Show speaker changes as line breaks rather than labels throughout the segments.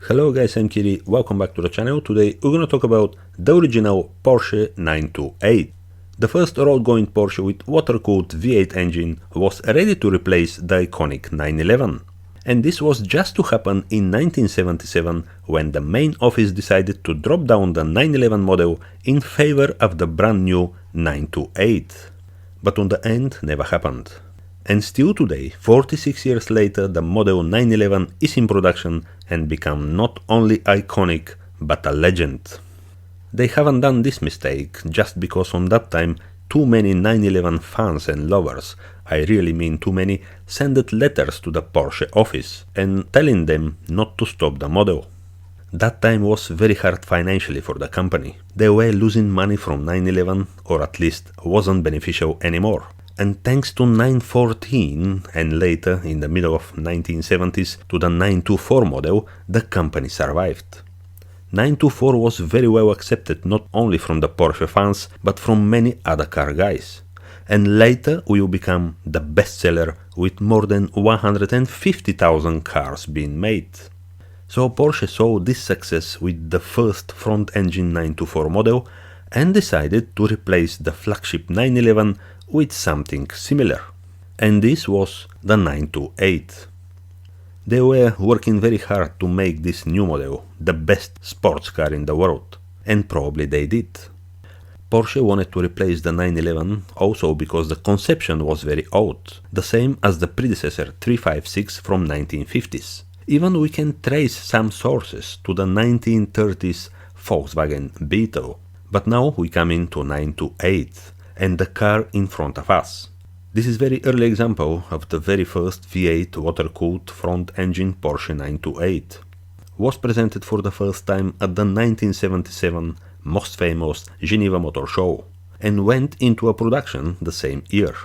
Hello guys, I'm Kiri, welcome back to the channel. Today we're gonna talk about the original Porsche 928. The first road-going Porsche with water-cooled V8 engine was ready to replace the iconic 911. And this was just to happen in 1977 when the main office decided to drop down the 911 model in favor of the brand new 928. But on the end never happened. And still today, 46 years later, the model 911 is in production and become not only iconic, but a legend. They haven't done this mistake just because on that time too many 911 fans and lovers, I really mean too many, sent letters to the Porsche office and telling them not to stop the model. That time was very hard financially for the company. They were losing money from 911, or at least wasn't beneficial anymore. And thanks to 914 and later in the middle of 1970s to the 924 model, the company survived. 924 was very well accepted not only from the Porsche fans but from many other car guys. And later will become the bestseller with more than 150,000 cars being made. So Porsche saw this success with the first front-engine 924 model and decided to replace the flagship 911 with something similar. And this was the 928. They were working very hard to make this new model the best sports car in the world, and probably they did. Porsche wanted to replace the 911 also because the conception was very old, the same as the predecessor 356 from 1950s. Even we can trace some sources to the 1930s Volkswagen Beetle. But now we come into 928 and the car in front of us. This is very early example of the very first V8 water-cooled front-engine Porsche 928. Was presented for the first time at the 1977 most famous Geneva Motor Show and went into a production the same year.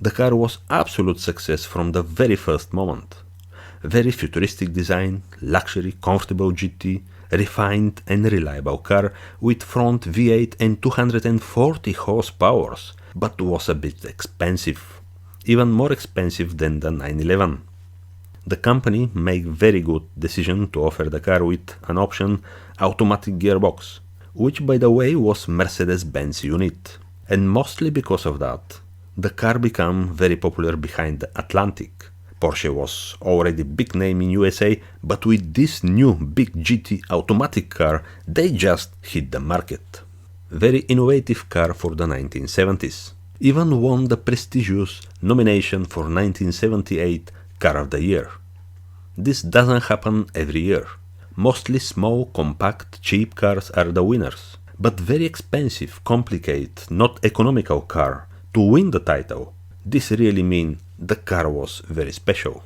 The car was absolute success from the very first moment. Very futuristic design, luxury, comfortable GT, refined and reliable car with front V8 and 240 horsepower, but was a bit expensive, even more expensive than the 911. The company made very good decision to offer the car with an option automatic gearbox, which by the way was Mercedes-Benz unit, and mostly because of that, the car became very popular behind the Atlantic. Porsche was already big name in USA, but with this new big GT automatic car, they just hit the market. Very innovative car for the 1970s. Even won the prestigious nomination for 1978 Car of the Year. This doesn't happen every year. Mostly small, compact, cheap cars are the winners. But very expensive, complicated, not economical car to win the title. This really means the car was very special.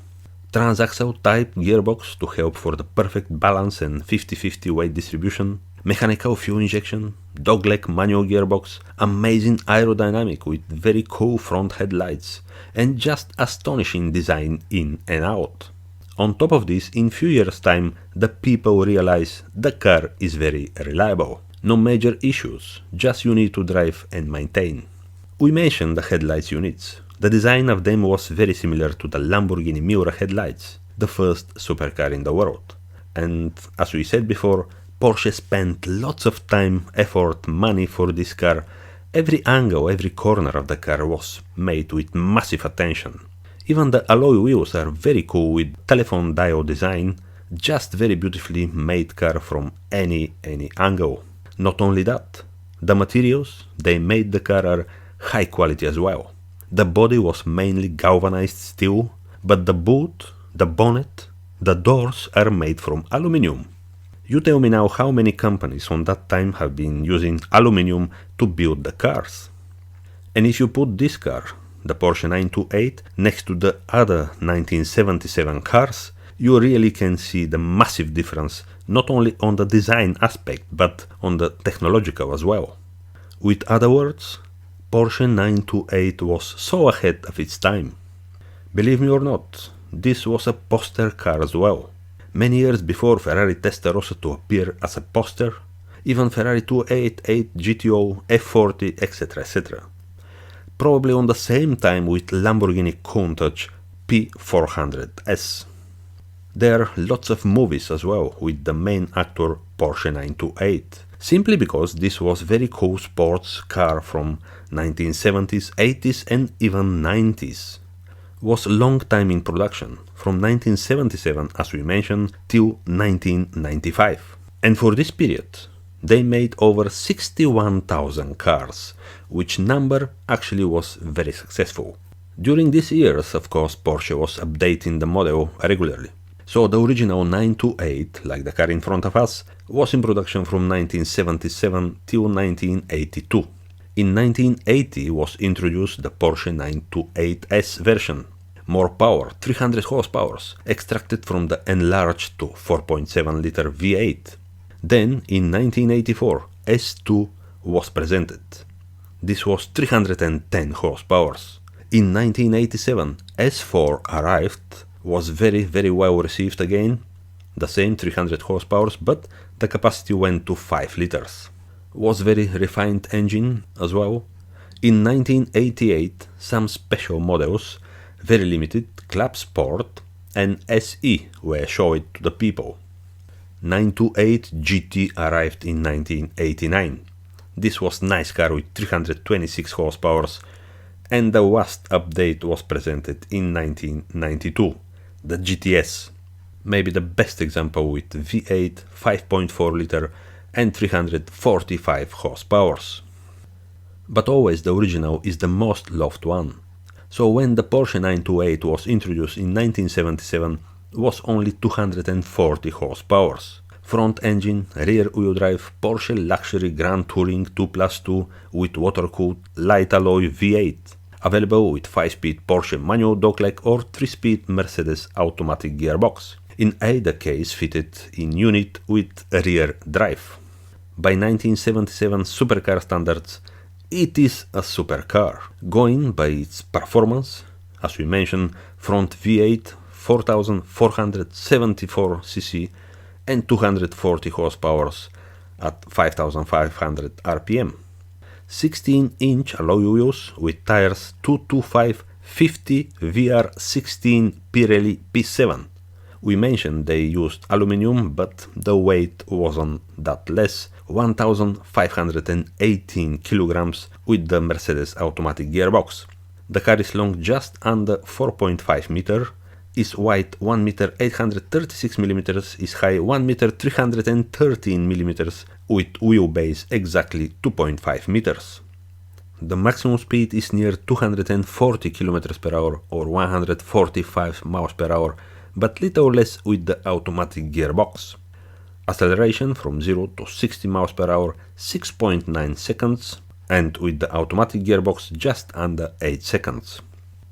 Transaxle type gearbox to help for the perfect balance and 50-50 weight distribution, mechanical fuel injection, dogleg manual gearbox, amazing aerodynamic with very cool front headlights, and just astonishing design in and out. On top of this, in few years time, the people realize the car is very reliable. No major issues, just you need to drive and maintain. We mentioned the headlights units. The design of them was very similar to the Lamborghini Miura headlights, the first supercar in the world. And as we said before, Porsche spent lots of time, effort, money for this car. Every angle, every corner of the car was made with massive attention. Even the alloy wheels are very cool with telephone diode design, just very beautifully made car from any angle. Not only that, the materials they made the car are high quality as well. The body was mainly galvanized steel, but the boot, the bonnet, the doors are made from aluminium. You tell me now how many companies on that time have been using aluminium to build the cars. And if you put this car, the Porsche 928, next to the other 1977 cars, you really can see the massive difference not only on the design aspect but on the technological as well. With other words, Porsche 928 was so ahead of its time. Believe me or not, this was a poster car as well. Many years before Ferrari Testarossa to appear as a poster, even Ferrari 288, GTO, F40, etc. etc. Probably on the same time with Lamborghini Countach P400S. There are lots of movies as well with the main actor Porsche 928, simply because this was very cool sports car from 1970s, 80s and even 90s. Was a long time in production, from 1977 as we mentioned till 1995. And for this period they made over 61,000 cars, which number actually was very successful. During these years, of course, Porsche was updating the model regularly. So the original 928, like the car in front of us, was in production from 1977 till 1982. In 1980 was introduced the Porsche 928S version. More power, 300 horsepower, extracted from the enlarged to 4.7 liter V8. Then in 1984 S2 was presented. This was 310 horsepower. In 1987 S4 arrived, was very well received again, the same 300 horsepower, but the capacity went to 5 liters. Was very refined engine as well. In 1988 some special models, very limited, Club Sport and SE were shown to the people. 928 GT arrived in 1989. This was nice car with 326 horsepower, and the last update was presented in 1992, the GTS. Maybe the best example with V8, 5.4 liter and 345 horsepower. But always the original is the most loved one. So when the Porsche 928 was introduced in 1977, was only 240 horsepower. Front engine, rear wheel drive, Porsche Luxury Grand Touring 2+2 with water-cooled light alloy V8. Available with 5-speed Porsche manual dogleg or 3-speed Mercedes automatic gearbox. In either case fitted in unit with rear drive. By 1977 supercar standards, it is a supercar, going by its performance, as we mentioned, front V8, 4474 cc and 240 horsepower at 5500 rpm. 16-inch alloy wheels with tires 225/50 VR16 Pirelli P7. We mentioned they used aluminum, but the weight wasn't that less, 1518 kilograms with the Mercedes automatic gearbox. The car is long just under 4.5 meter, is wide 1 meter 836 millimeters, is high 1 meter 313 millimeters, with wheelbase exactly 2.5 meters. The maximum speed is near 240 kilometers per hour or 145 miles per hour, but little less with the automatic gearbox. Acceleration from 0 to 60 miles per hour 6.9 seconds, and with the automatic gearbox just under 8 seconds.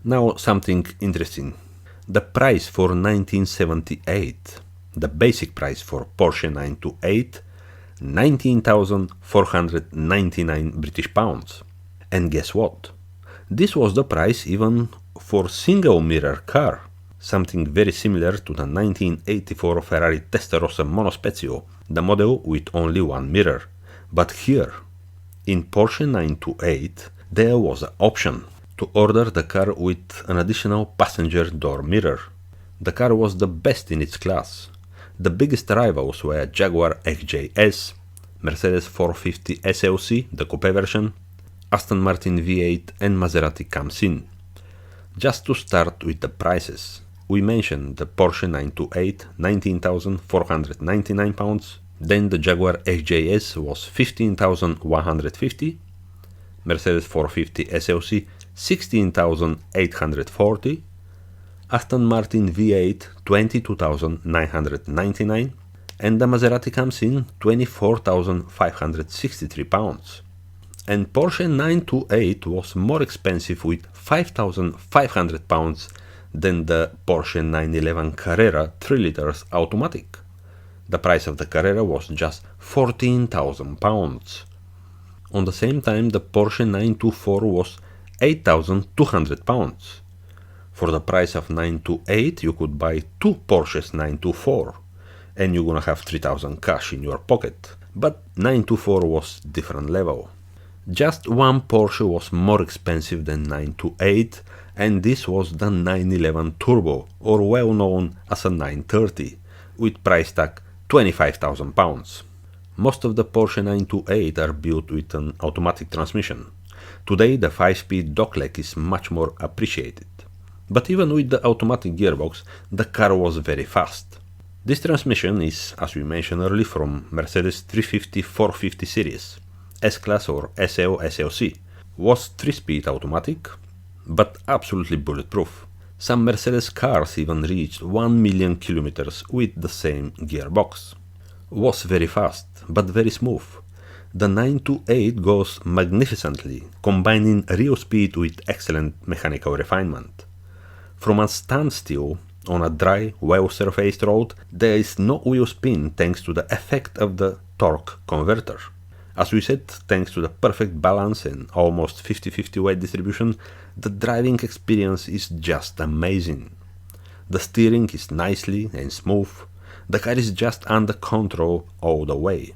Now something interesting. The price for 1978, the basic price for Porsche 928, 19,499 British pounds. And guess what? This was the price even for single mirror car, something very similar to the 1984 Ferrari Testarossa Monospezio, the model with only one mirror. But here, in Porsche 928, there was an option to order the car with an additional passenger door mirror. The car was the best in its class. The biggest rivals were Jaguar XJS, Mercedes 450 SLC, the coupe version, Aston Martin V8 and Maserati comes in. Just to start with the prices, we mentioned the Porsche 928, 19,499 pounds, then the Jaguar XJS was 15,150, Mercedes 450 SLC 16,840, Aston Martin V8 22,999, and the Maserati comes in 24,563 pounds. And Porsche 928 was more expensive with 5,500 pounds than the Porsche 911 Carrera 3 liters automatic. The price of the Carrera was just 14,000 pounds. On the same time, the Porsche 924 was 8,200 pounds. For the price of 928, you could buy two Porsches 924, and you're gonna have 3,000 cash in your pocket. But 924 was different level. Just one Porsche was more expensive than 928, and this was the 911 Turbo, or well known as a 930, with price tag £25,000. Most of the Porsche 928 are built with an automatic transmission. Today the 5-speed dogleg is much more appreciated. But even with the automatic gearbox, the car was very fast. This transmission is, as we mentioned earlier, from Mercedes 350-450 series, S-Class or SL SLC. Was 3-speed automatic, but absolutely bulletproof. Some Mercedes cars even reached 1 million kilometers with the same gearbox. Was very fast, but very smooth. The 928 goes magnificently, combining real speed with excellent mechanical refinement. From a standstill on a dry, well-surfaced road, there is no wheel spin thanks to the effect of the torque converter. As we said, thanks to the perfect balance and almost 50-50 weight distribution, the driving experience is just amazing. The steering is nicely and smooth, the car is just under control all the way.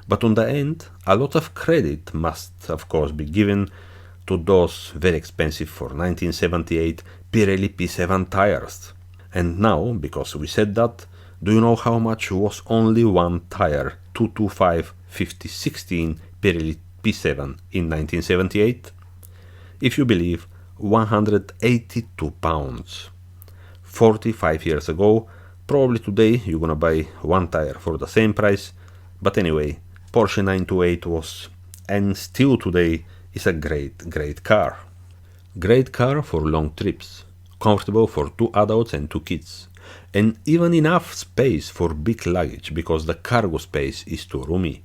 But on the end, a lot of credit must of course be given to those very expensive for 1978 Pirelli P7 tires. And now, because we said that, do you know how much was only one tire 225/50/16 Pirelli P7 in 1978? If you believe, 182 pounds. 45 years ago, probably today you're gonna buy one tire for the same price, but anyway, Porsche 928 was, and still today, is a great car. Great car for long trips, comfortable for 2 adults and 2 kids, and even enough space for big luggage because the cargo space is too roomy.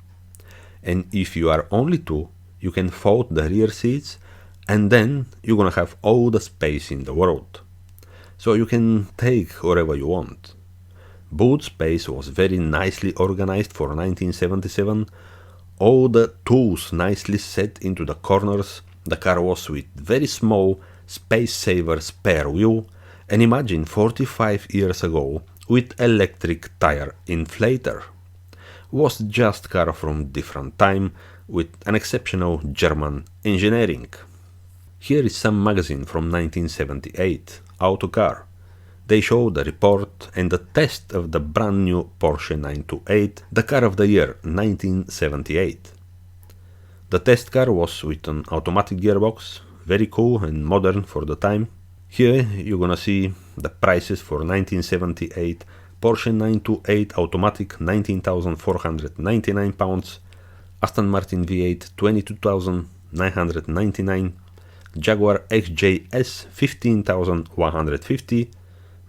And if you are only 2, you can fold the rear seats and then you're gonna have all the space in the world. So you can take wherever you want. Boot space was very nicely organized for 1977, all the tools nicely set into the corners, the car was with very small space-saver spare wheel, and imagine 45 years ago with electric tire inflator. Was just car from different time with an exceptional German engineering. Here is some magazine from 1978, Autocar. They show the report and the test of the brand new Porsche 928, the car of the year 1978. The test car was with an automatic gearbox, very cool and modern for the time. Here you're gonna see the prices for 1978 Porsche 928 automatic, £19,499, Aston Martin V8 £22,999, Jaguar XJS £15,150,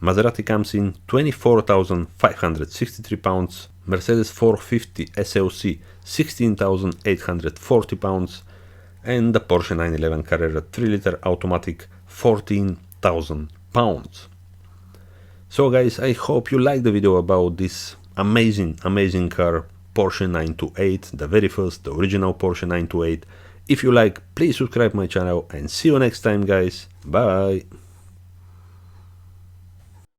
Maserati comes in £24,563, Mercedes 450 SLC £16,840, and the Porsche 911 Carrera 3-liter automatic £14,000. So guys, I hope you liked the video about this amazing car, Porsche 928, the very first, the original Porsche 928. If you like, please subscribe my channel and see you next time guys, bye!